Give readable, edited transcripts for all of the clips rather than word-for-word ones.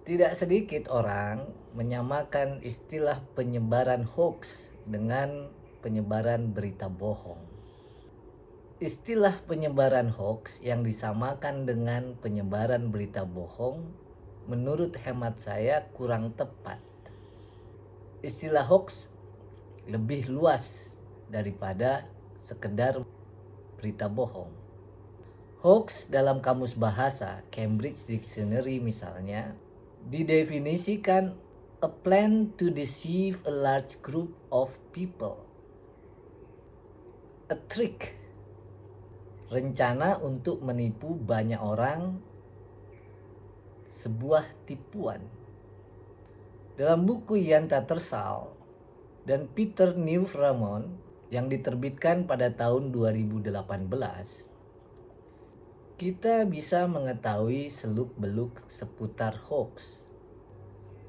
Tidak sedikit orang menyamakan istilah penyebaran hoax dengan penyebaran berita bohong. Istilah penyebaran hoax yang disamakan dengan penyebaran berita bohong menurut hemat saya kurang tepat. Istilah hoax lebih luas daripada sekedar berita bohong. Hoax dalam kamus bahasa Cambridge Dictionary misalnya didefinisikan a plan to deceive a large group of people. A trick, rencana untuk menipu banyak orang, sebuah tipuan. Dalam buku Jan Tattersall dan Peter Neuframon yang diterbitkan pada tahun 2018, kita bisa mengetahui seluk-beluk seputar hoax.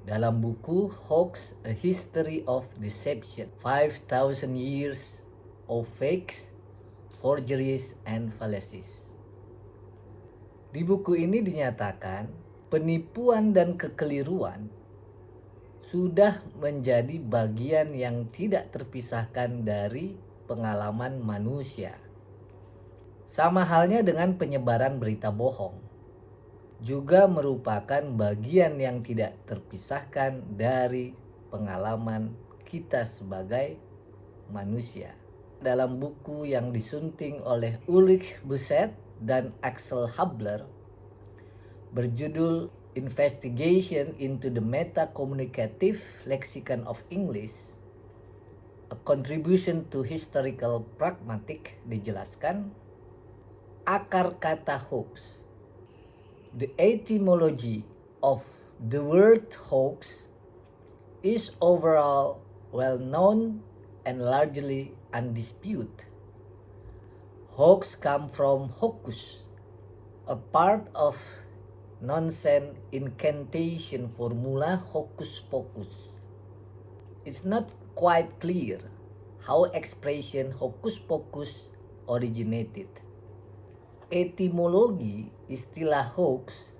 Dalam buku Hoax: A History of Deception, 5,000 Years of Fakes, Forgeries, and Fallacies. Di buku ini dinyatakan penipuan dan kekeliruan sudah menjadi bagian yang tidak terpisahkan dari pengalaman manusia. Sama halnya dengan penyebaran berita bohong, juga merupakan bagian yang tidak terpisahkan dari pengalaman kita sebagai manusia. Dalam buku yang disunting oleh Ulrich Buset dan Axel Habler berjudul Investigation into the Meta-Communicative Lexicon of English, A Contribution to Historical Pragmatic, dijelaskan akar kata hoax. The etymology of the word hoax is overall well known and largely undisputed. Hoax come from hocus, a part of nonsense incantation formula hocus pocus. It's not quite clear how expression hocus pocus originated. Etimologi istilah hoax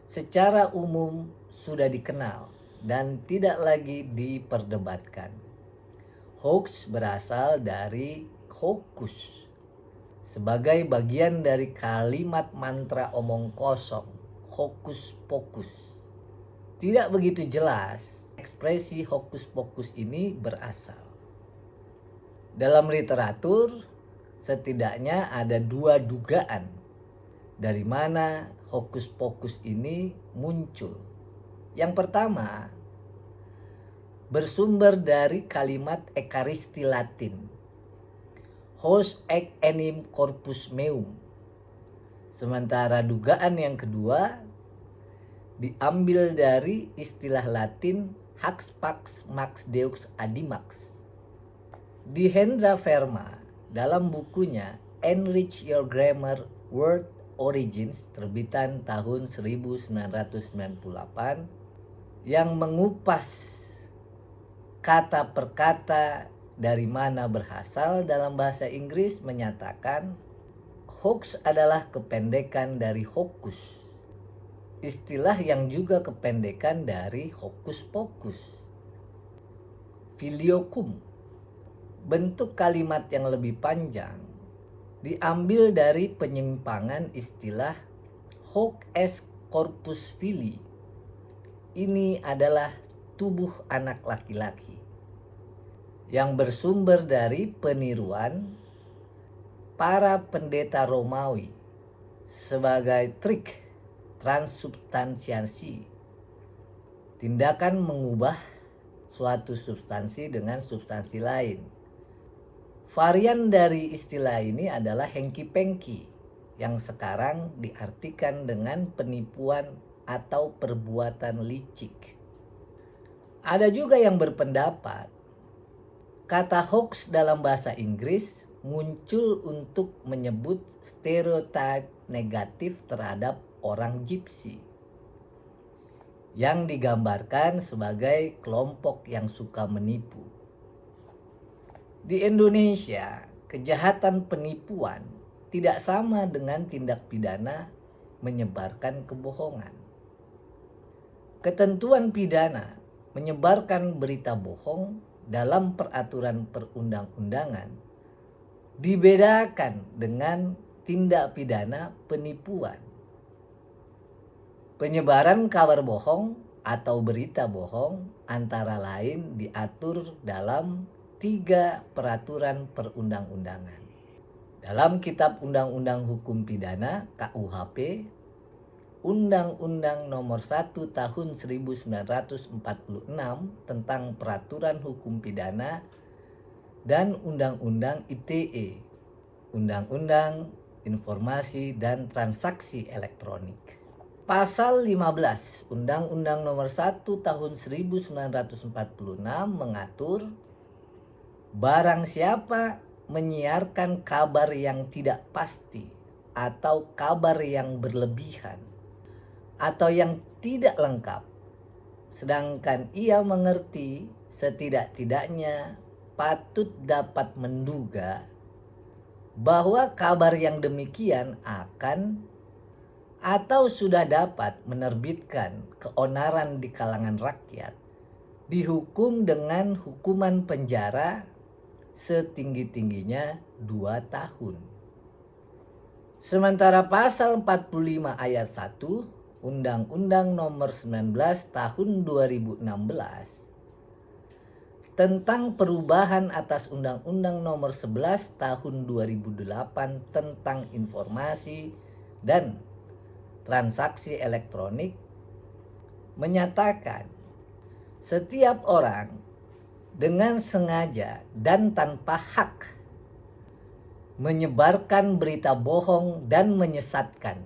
secara umum sudah dikenal dan tidak lagi diperdebatkan. Hoax berasal dari hokus sebagai bagian dari kalimat mantra omong kosong, hokus pokus. Tidak begitu jelas ekspresi hokus pokus ini berasal. Dalam literatur, setidaknya ada dua dugaan dari mana hokus pokus ini muncul. Yang pertama, bersumber dari kalimat ekaristi Latin, Hos ec enim corpus meum. Sementara dugaan yang kedua diambil dari istilah Latin Hax pax max deux adimax. Di Hendra Verma dalam bukunya Enrich Your Grammar Word Origins terbitan tahun 1998 yang mengupas kata per kata dari mana berasal dalam bahasa Inggris menyatakan hoax adalah kependekan dari hokus, istilah yang juga kependekan dari hokus pokus. Filiokum, bentuk kalimat yang lebih panjang, diambil dari penyimpangan istilah hoc est corpus filii. Ini adalah tubuh anak laki-laki yang bersumber dari peniruan para pendeta Romawi sebagai trik transubstansiasi, tindakan mengubah suatu substansi dengan substansi lain. Varian dari istilah ini adalah hengki-pengki yang sekarang diartikan dengan penipuan atau perbuatan licik. Ada juga yang berpendapat kata hoax dalam bahasa Inggris muncul untuk menyebut stereotip negatif terhadap orang Gypsy yang digambarkan sebagai kelompok yang suka menipu. Di Indonesia, kejahatan penipuan tidak sama dengan tindak pidana menyebarkan kebohongan. Ketentuan pidana menyebarkan berita bohong dalam peraturan perundang-undangan dibedakan dengan tindak pidana penipuan. Penyebaran kabar bohong atau berita bohong antara lain diatur dalam 3 peraturan perundang-undangan. Dalam Kitab Undang-Undang Hukum Pidana KUHP, Undang-Undang Nomor 1 Tahun 1946 tentang Peraturan Hukum Pidana, dan Undang-Undang ITE, Undang-Undang Informasi dan Transaksi Elektronik. Pasal 15 Undang-Undang Nomor 1 Tahun 1946 mengatur barang siapa menyiarkan kabar yang tidak pasti atau kabar yang berlebihan atau yang tidak lengkap, sedangkan ia mengerti setidak-tidaknya patut dapat menduga bahwa kabar yang demikian akan atau sudah dapat menerbitkan keonaran di kalangan rakyat, dihukum dengan hukuman penjara setinggi-tingginya 2 tahun. Sementara pasal 45 ayat 1 Undang-Undang Nomor 19 Tahun 2016 tentang perubahan atas Undang-Undang Nomor 11 Tahun 2008 tentang informasi dan transaksi elektronik menyatakan setiap orang dengan sengaja dan tanpa hak menyebarkan berita bohong dan menyesatkan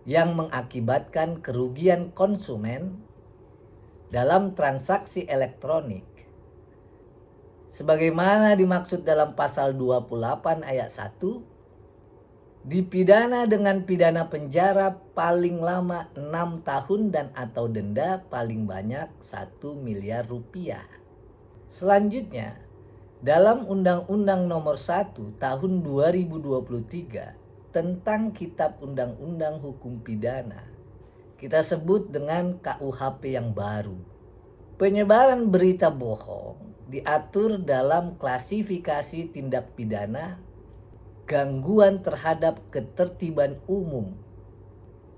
yang mengakibatkan kerugian konsumen dalam transaksi elektronik sebagaimana dimaksud dalam pasal 28 ayat 1 dipidana dengan pidana penjara paling lama 6 tahun dan atau denda paling banyak 1 miliar rupiah. Selanjutnya, dalam Undang-Undang Nomor 1 Tahun 2023 tentang Kitab Undang-Undang Hukum Pidana, kita sebut dengan KUHP yang baru. Penyebaran berita bohong diatur dalam klasifikasi tindak pidana gangguan terhadap ketertiban umum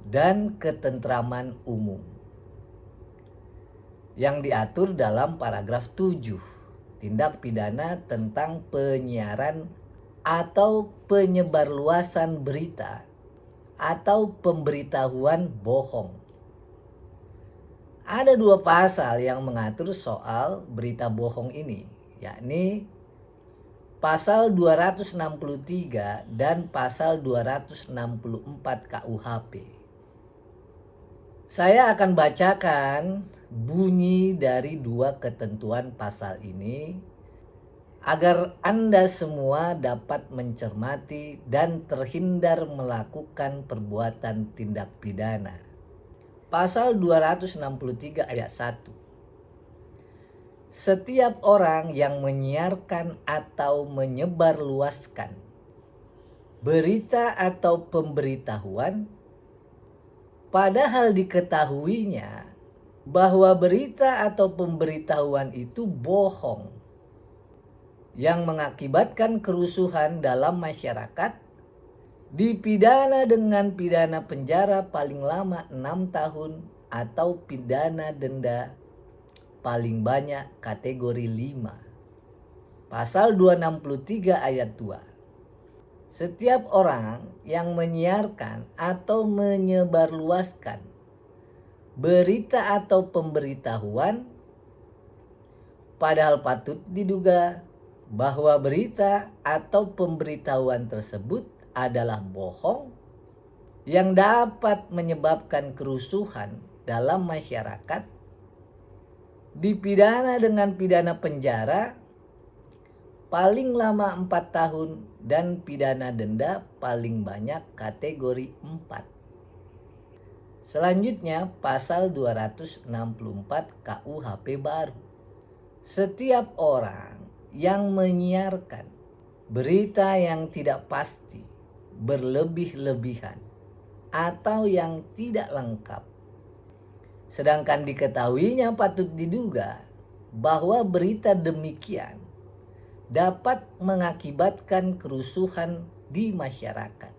dan ketentraman umum yang diatur dalam paragraf 7 tindak pidana tentang penyiaran atau penyebarluasan berita atau pemberitahuan bohong. Ada 2 pasal yang mengatur soal berita bohong ini, yakni Pasal 263 dan Pasal 264 KUHP. Saya akan bacakan bunyi dari 2 ketentuan pasal ini agar Anda semua dapat mencermati dan terhindar melakukan perbuatan tindak pidana. Pasal 263 ayat 1. Setiap orang yang menyiarkan atau menyebarluaskan berita atau pemberitahuan padahal diketahuinya bahwa berita atau pemberitahuan itu bohong yang mengakibatkan kerusuhan dalam masyarakat dipidana dengan pidana penjara paling lama 6 tahun atau pidana denda paling banyak kategori 5. Pasal 263 ayat 2. Setiap orang yang menyiarkan atau menyebarluaskan berita atau pemberitahuan padahal patut diduga bahwa berita atau pemberitahuan tersebut adalah bohong yang dapat menyebabkan kerusuhan dalam masyarakat dipidana dengan pidana penjara paling lama 4 tahun dan pidana denda paling banyak kategori 4. Selanjutnya pasal 264 KUHP baru. Setiap orang yang menyiarkan berita yang tidak pasti, berlebih-lebihan, atau yang tidak lengkap, Sedangkan diketahuinya patut diduga bahwa berita demikian dapat mengakibatkan kerusuhan di masyarakat.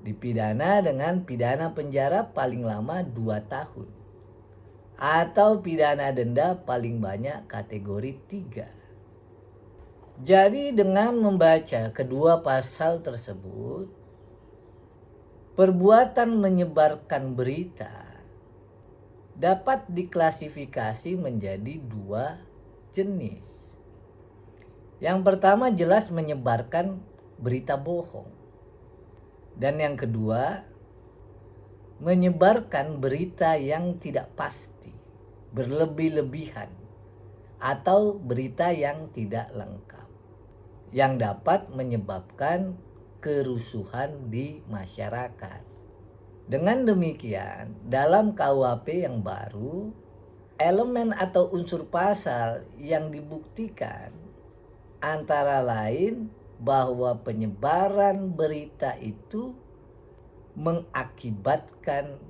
Dipidana dengan pidana penjara paling lama 2 tahun atau pidana denda paling banyak kategori 3. Jadi dengan membaca kedua pasal tersebut, perbuatan menyebarkan berita dapat diklasifikasi menjadi 2 jenis. Yang pertama jelas menyebarkan berita bohong. Dan yang kedua, menyebarkan berita yang tidak pasti, berlebih-lebihan, atau berita yang tidak lengkap, yang dapat menyebabkan kerusuhan di masyarakat. Dengan demikian, dalam KUHP yang baru, elemen atau unsur pasal yang dibuktikan antara lain bahwa penyebaran berita itu mengakibatkan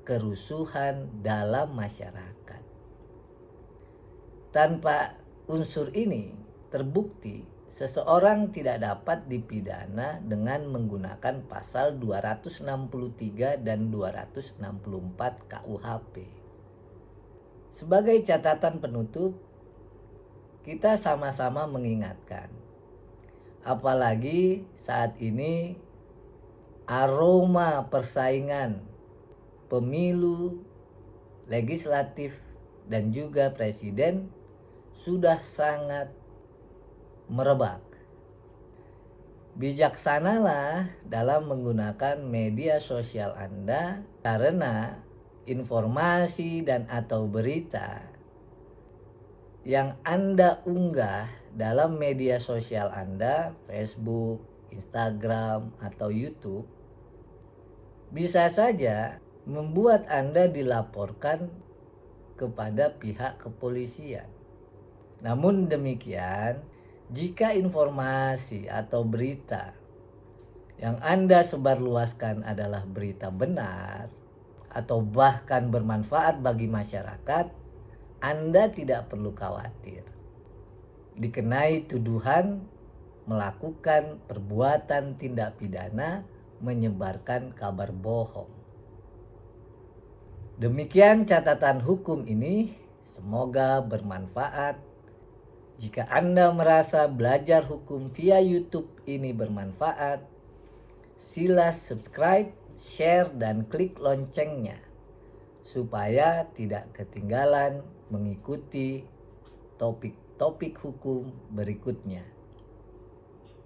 kerusuhan dalam masyarakat. Tanpa unsur ini terbukti, seseorang tidak dapat dipidana dengan menggunakan pasal 263 dan 264 KUHP. Sebagai catatan penutup, kita sama-sama mengingatkan, apalagi saat ini aroma persaingan pemilu, legislatif, dan juga presiden sudah sangat merebak. Bijaksanalah dalam menggunakan media sosial Anda, karena informasi dan atau berita yang Anda unggah dalam media sosial Anda, Facebook, Instagram, atau YouTube, bisa saja membuat Anda dilaporkan kepada pihak kepolisian. Namun demikian, jika informasi atau berita yang Anda sebarluaskan adalah berita benar atau bahkan bermanfaat bagi masyarakat, Anda tidak perlu khawatir dikenai tuduhan melakukan perbuatan tindak pidana menyebarkan kabar bohong. Demikian catatan hukum ini, semoga bermanfaat. Jika Anda merasa belajar hukum via YouTube ini bermanfaat, sila subscribe, share, dan klik loncengnya supaya tidak ketinggalan mengikuti topik-topik hukum berikutnya.